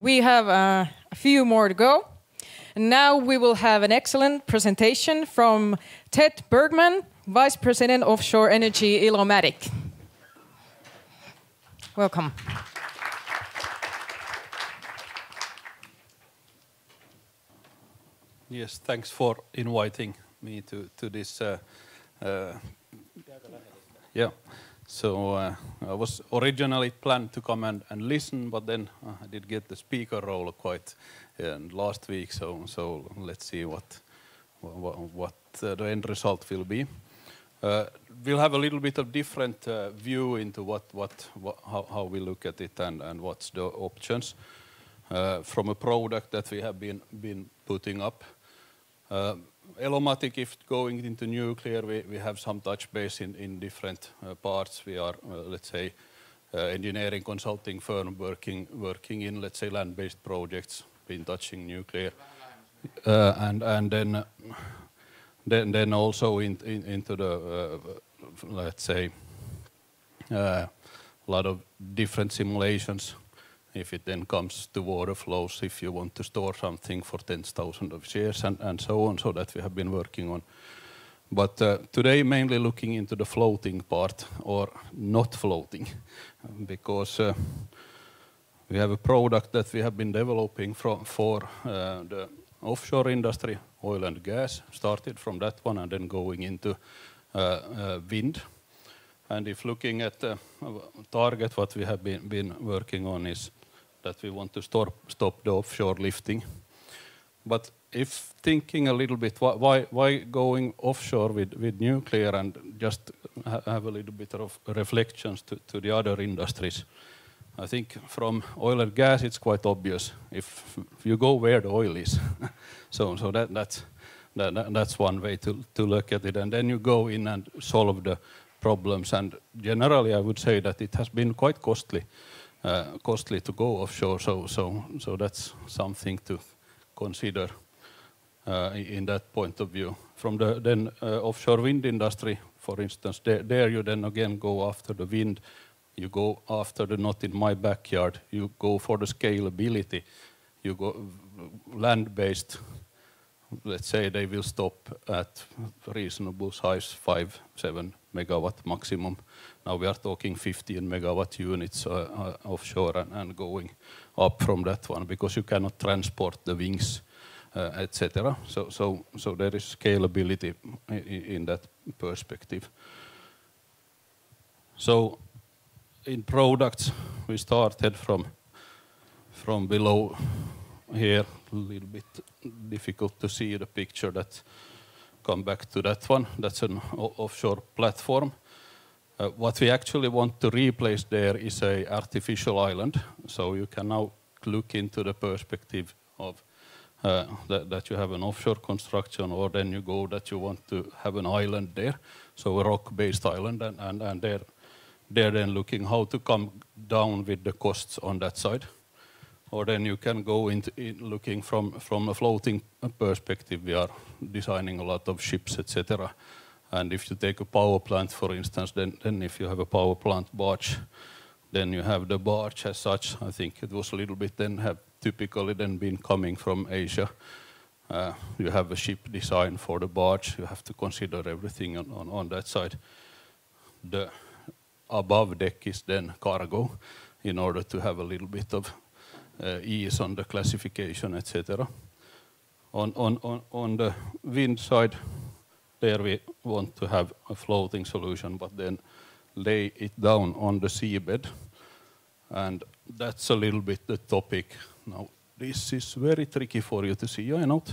We have a few more to go. And now we will have an excellent presentation from Ted Bergman, Vice President Offshore Energy, Elomatic. Welcome. Yes, thanks for inviting me to this. So I was originally planned to come and listen, but then I did get the speaker role quite last week. So let's see what the end result will be. We'll have a little bit of different view into how we look at it and what's the options from a product that we have been putting up. Elomatic, if going into nuclear, we have some touch base in different parts. We are, let's say, engineering consulting firm working in, let's say, land-based projects, been touching nuclear, and then also into the, let's say, a lot of different simulations. If it then comes to water flows, if you want to store something for tens of thousands of years and so on, so that we have been working on. But today mainly looking into the floating part, or not floating, because we have a product that we have been developing for the offshore industry, oil and gas, started from that one and then going into wind. And if looking at the target, what we have been working on is that we want to stop the offshore lifting. But if thinking a little bit, why going offshore with nuclear, and just have a little bit of reflections to the other industries. I think from oil and gas, it's quite obvious if you go where the oil is. so that's one way to look at it. And then you go in and solve the problems, and generally I would say that it has been quite costly to go offshore, so that's something to consider in that point of view. From the offshore wind industry, for instance, there you then again go after the wind, you go after the not in my backyard, you go for the scalability, you go land-based. Let's say they will stop at reasonable size, 5-7 megawatt maximum. Now we are talking 15 megawatt units offshore and going up from that one, because you cannot transport the wings, etc. So there is scalability in that perspective. So in products, we started from below. Here, a little bit difficult to see the picture. That come back to that one. That's an offshore platform. What we actually want to replace there is a artificial island. So you can now look into the perspective of that you have an offshore construction, or then you go that you want to have an island there, so a rock-based island, and they're then looking how to come down with the costs on that side. Or then you can go into looking from a floating perspective. We are designing a lot of ships, etc. And if you take a power plant, for instance, then if you have a power plant barge, then you have the barge as such. I think it was a little bit then have typically then been coming from Asia. You have a ship design for the barge. You have to consider everything on that side. The above deck is then cargo, in order to have a little bit of ease on the classification, etc. On the wind side, there we want to have a floating solution, but then lay it down on the seabed, and that's a little bit the topic. Now, this is very tricky for you to see, I know.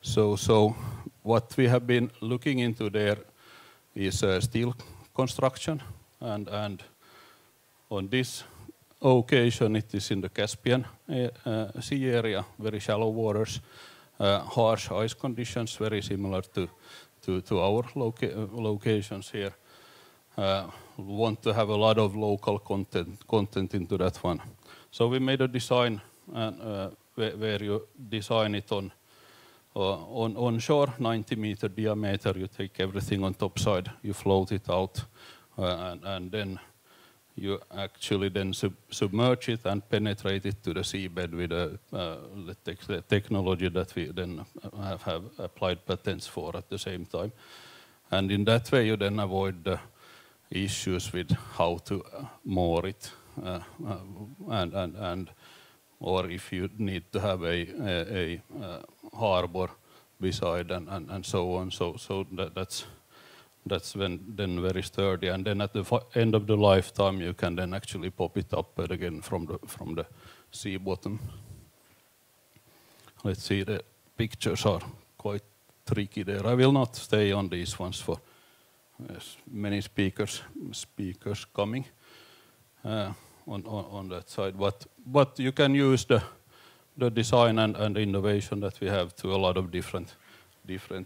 So what we have been looking into there is steel construction, and on this occasion it is in the Caspian Sea area, very shallow waters, harsh ice conditions, very similar to our locations here. Want to have a lot of local content into that one. So we made a design where you design it on onshore, 90-meter diameter. You take everything on top side, you float it out, and then you actually then submerge it and penetrate it to the seabed with a technology that we then have applied patents for at the same time. And in that way, you then avoid the issues with how to moor it, or if you need to have a harbor beside and so on. So that's when then very sturdy, and then at the end of the lifetime you can then actually pop it up again from the sea bottom. Let's see, the pictures are quite tricky there. I will not stay on these ones for many speakers coming on that side, but you can use the design and innovation that we have to a lot of different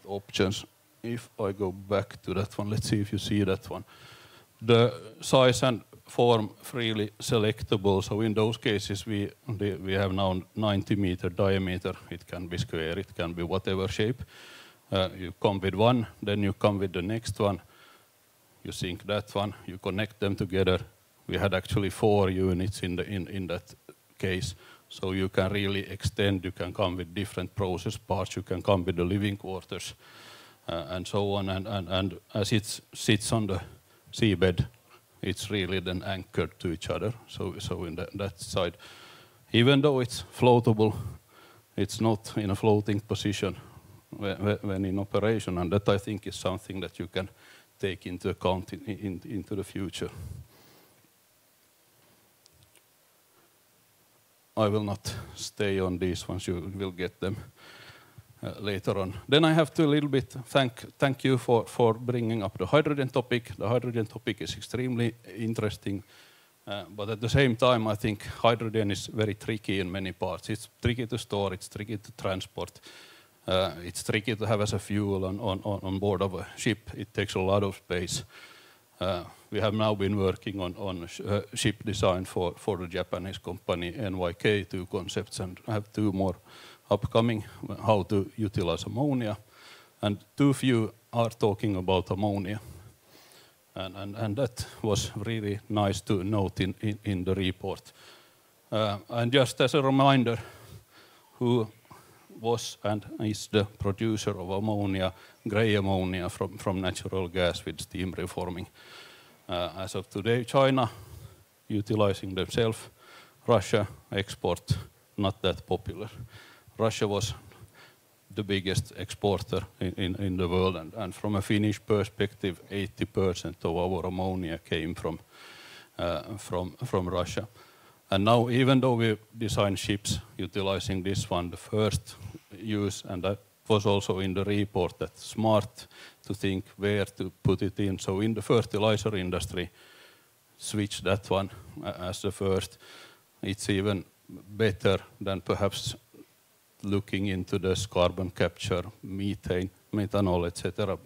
options. If I go back to that one, let's see if you see that one. The size and form freely selectable. So in those cases, we have now 90-meter diameter. It can be square, it can be whatever shape. You come with one, then you come with the next one. You sink that one, you connect them together. We had actually 4 units in that case. So you can really extend, you can come with different process parts, you can come with the living quarters. And so on, and as it sits on the seabed, it's really then anchored to each other. So in that side, even though it's floatable, it's not in a floating position when in operation, and that I think is something that you can take into account into the future. I will not stay on these ones, you will get them later on. Then I have to a little bit thank you for bringing up the hydrogen topic. The hydrogen topic is extremely interesting, but at the same time I think hydrogen is very tricky in many parts. It's tricky to store, it's tricky to transport, it's tricky to have as a fuel on board of a ship. It takes a lot of space. We have now been working on ship design for the Japanese company NYK, 2 concepts, and I have 2 more upcoming, how to utilize ammonia, and too few are talking about ammonia, and that was really nice to note in the report. And just as a reminder, who was and is the producer of ammonia, grey ammonia from natural gas with steam reforming? As of today, China utilizing themselves, Russia export not that popular. Russia was the biggest exporter in the world, and from a Finnish perspective, 80% of our ammonia came from Russia. And now, even though we design ships utilizing this one, the first use, and that was also in the report, that smart to think where to put it in. So in the fertilizer industry, switch that one as the first. It's even better than perhaps looking into this carbon capture, methane, methanol, etc.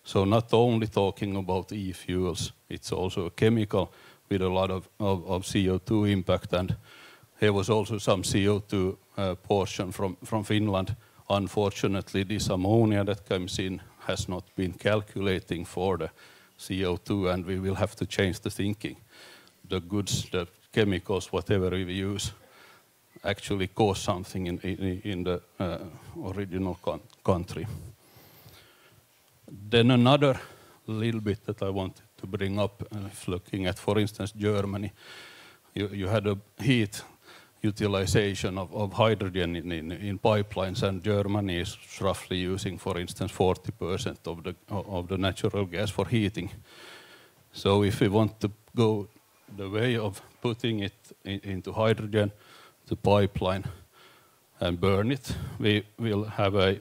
So not only talking about e-fuels, it's also a chemical with a lot of CO2 impact, and there was also some CO2 portion from Finland. Unfortunately, this ammonia that comes in has not been calculating for the CO2, and we will have to change the thinking. The goods, the chemicals, whatever we use, actually cause something in the original country. Then another little bit that I wanted to bring up, looking at, for instance, Germany. You had a heat utilization of hydrogen in pipelines, and Germany is roughly using, for instance, 40% of the natural gas for heating. So if we want to go the way of putting it into hydrogen, the pipeline, and burn it, we will have a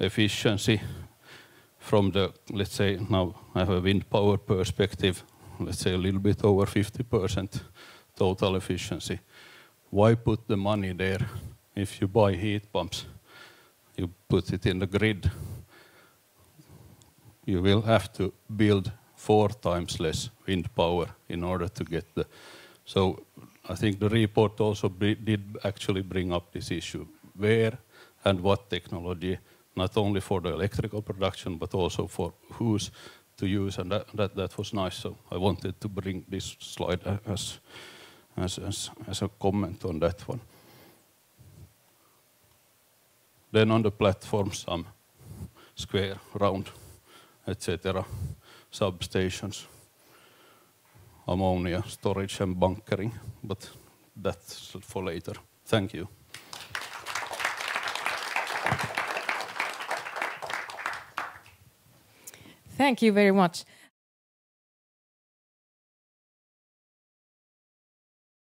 efficiency from the, let's say, now I have a wind power perspective, let's say a little bit over 50% total efficiency. Why put the money there? If you buy heat pumps, you put it in the grid, you will have to build 4 times less wind power in order to get the... So I think the report also did actually bring up this issue. Where and what technology, not only for the electrical production, but also for whose to use, and that was nice. So I wanted to bring this slide as a comment on that one. Then on the platform, some square, round, etc. substations, ammonia storage and bunkering, but that's for later. Thank you. Thank you very much.